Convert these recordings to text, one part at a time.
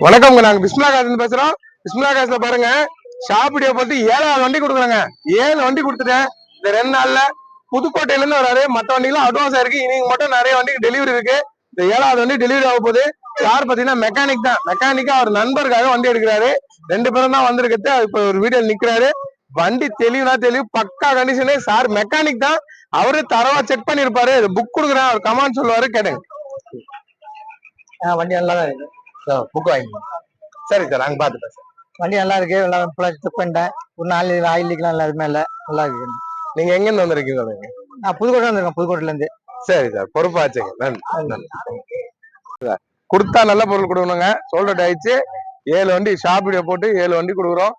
வணக்கம்ங்க. நாங்க பிஸ்மிலா காசுல பேசுறோம். பிஸ்மிலா காசுல பாருங்க, ஷாப்பிடியோ போட்டு 7வது வண்டி கொடுக்குறாங்க. 7 வண்டி கொடுத்துட்டேன் இந்த 2 நாள்ல. புதுக்கோட்டையில இருந்து வராரு. மத்த வண்டிலாம் அட்வான்ஸ் ஆயிருக்கு. இன்னைக்கு மட்டும் நிறைய வண்டிக்கு டெலிவரி இருக்கு. இந்த 7வது வண்டி டெலிவரி ஆக போகுது. யார் பாத்தீங்கன்னா மெக்கானிக் தான். மெக்கானிக்கா அவர் நண்பருக்காக வண்டி எடுக்கிறாரு. 2 பேரும் தான் வந்திருக்கிறது. இப்ப ஒரு வீடியோ நிக்கிறாரு. வண்டி தெளிவுனா தெளிவு, பக்கா கண்டிஷனு. சார் மெக்கானிக் தான். அவரு தரவா செக் பண்ணிருப்பாரு. புக் கொடுக்குறேன், அவர் கமான்னு சொல்லுவாரு. கேட்டுங்க. வண்டி நல்லா தான் இருக்கு. புக் வாங்கி சரி சார், நாங்க பாத்துட்டோம் சார். வண்டி நல்லா இருக்கு. எல்லாம் செக் பண்ணிட்டேன். ஒரு நாள் ஆயில் லீக்லாம் எதுவுமே இல்லை. நல்லா இருக்கு. நீங்க எங்க இருந்து வந்திருக்கீங்க? நான் புதுக்கோட்டை வந்திருக்கேன். புதுக்கோட்டையில இருந்து. சரி சார், பொறுப்பாச்சுங்க. நன்றி. கொடுத்தா நல்ல பொருள் கொடுக்கணுங்க. சோல்டட் ஆயிடுச்சு. 7 வண்டி ஷாப்பிடியோ போட்டு 7 வண்டி கொடுக்குறோம்.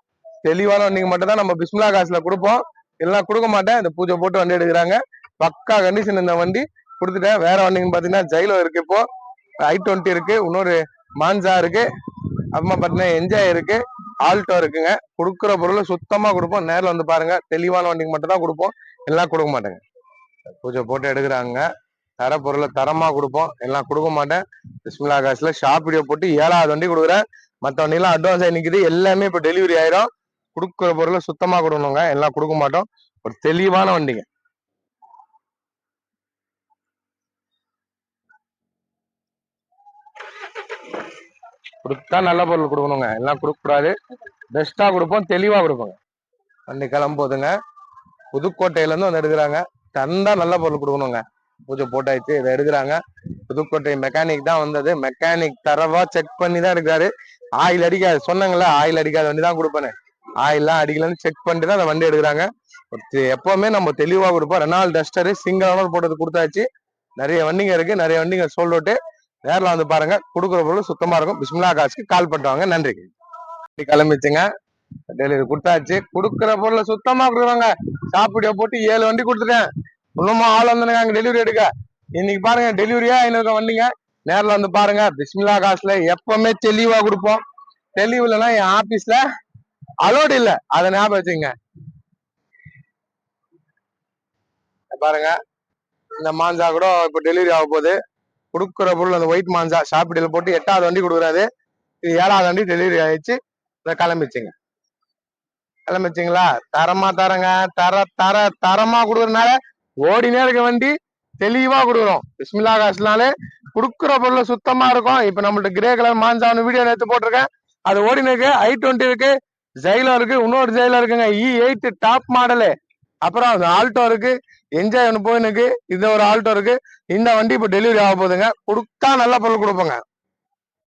தெளிவான வண்டிக்கு மட்டும் தான் நம்ம பிஸ்மிலா காசுல கொடுப்போம். இல்லைன்னா கொடுக்க மாட்டேன். இந்த பூஜை போட்டு வண்டி எடுக்கிறாங்க. பக்கா கண்டிஷன் இந்த வண்டி கொடுத்துட்டேன். வேற வண்டின்னு பாத்தீங்கன்னா ஜைலோ இருக்கு, இப்போ i20 இருக்கு, இன்னொரு மான்சா இருக்கு, அப்புறமா பாத்தீங்கன்னா என்ஜாய் இருக்கு, ஆல்டோ இருக்குங்க. கொடுக்குற பொருளை சுத்தமா கொடுப்போம். நேரில் வந்து பாருங்க. தெளிவான வண்டிக்கு மட்டும் தான் கொடுப்போம். எல்லாம் கொடுக்க மாட்டேங்க. பூஜை போட்டு எடுக்கிறாங்க. தர பொருளை தரமா கொடுப்போம். எல்லாம் கொடுக்க மாட்டேன். பிஸ்மிலா காசுல ஷாப்பிடியோ போட்டு 7வது வண்டி கொடுக்குறேன். மற்ற வண்டிலாம் அட்வான்ஸ் ஆகி நிக்குது. எல்லாமே இப்போ டெலிவரி ஆயிரும். கொடுக்குற பொருளை சுத்தமா கொடுக்கணுங்க. எல்லாம் கொடுக்க மாட்டோம். ஒரு தெளிவான வண்டிங்க. கொடுத்தா நல்ல பொருள் கொடுக்கணுங்க. எல்லாம் கொடுக்க கூடாது. பெஸ்டா கொடுப்போம், தெளிவா கொடுப்போங்க. வண்டி கிளம்போதுங்க. புதுக்கோட்டையில இருந்து வந்து எடுக்கிறாங்க. தந்தா நல்ல பொருள் கொடுக்கணுங்க. பூஜை போட்டாச்சு, இதை எடுக்கிறாங்க. புதுக்கோட்டை மெக்கானிக் தான் வந்தது. மெக்கானிக் தரவா செக் பண்ணி தான் எடுக்கிறாரு. ஆயில் அடிக்காது சொன்னாங்கல்ல, ஆயில் அடிக்காத வண்டி தான் கொடுப்பேன்னு. ஆயில்லாம் அடிக்கலன்னு செக் பண்ணிட்டு தான் அந்த வண்டி எடுக்கிறாங்க. எப்பவுமே நம்ம தெளிவா கொடுப்போம். ரெனால்ட் டஸ்டரு சிங்கிள் ஓனர் போட்டது கொடுத்தாச்சு. நிறைய வண்டிங்க இருக்கு, நிறைய வண்டிங்க சோல்ட் அவுட். நேரில் வந்து பாருங்க. கொடுக்குற பொருள் சுத்தமா இருக்கும். பிஸ்மிலா காசுக்கு கால் பண்ணுவாங்க. நன்றி. கிளம்பிச்சுங்க. டெலிவரி கொடுத்தாச்சு. கொடுக்குற பொருளை சுத்தமா கொடுக்குறாங்க. ஷாப்பிடியோ போட்டு 7 வண்டி கொடுத்துட்டேன். இன்னுமா ஆள் வந்துருக்காங்க டெலிவரி எடுக்க. இன்னைக்கு பாருங்க, டெலிவரியா இன்னொரு வண்டிங்க. நேரில் வந்து பாருங்க. பிஸ்மிலா காசுல எப்பவுமே தெளிவா கொடுப்போம். தெளிவு இல்லைன்னா என் ஆபீஸ்ல அலோடு இல்ல, அதை ஞாபகம் வச்சுங்க. பாருங்க, இந்த மாஞ்சா கூட இப்ப டெலிவரி ஆக போகுது. கொடுக்குற பொருள் அந்த ஒயிட் மாஞ்சா ஷாப்பிடியில போட்டு 8வது வண்டி கொடுக்குறாரு. இது 7வது வண்டி டெலிவரி ஆயிடுச்சு. இதை கிளம்பிச்சுங்க. கிளம்பிச்சிங்களா? தரமா தரங்க. தரமா கொடுக்கறதுனால ஓடினே இருக்க வண்டி. தெளிவா கொடுக்குறோம். பிஸ்மிலா காசுனாலே கொடுக்குற பொருள் சுத்தமா இருக்கும். இப்ப நம்மள்ட்ட கிரே கலர் மாஞ்சாவனு வீடியோ எடுத்து போட்டிருக்கேன். அது ஓடினு இருக்கு. i20 இருக்கு, ஜெயிலோ இருக்கு, இன்னொரு ஜெயிலோ இருக்குங்க, E8 டாப் மாடலு. அப்புறம் ஆல்டோ இருக்கு, என்ஜாய் ஒன்று போயினுக்கு. இது ஒரு ஆல்டோ இருக்கு. இந்த வண்டி இப்ப டெலிவரி ஆக போகுதுங்க. கொடுத்தா நல்ல பொருள் கொடுப்போங்க.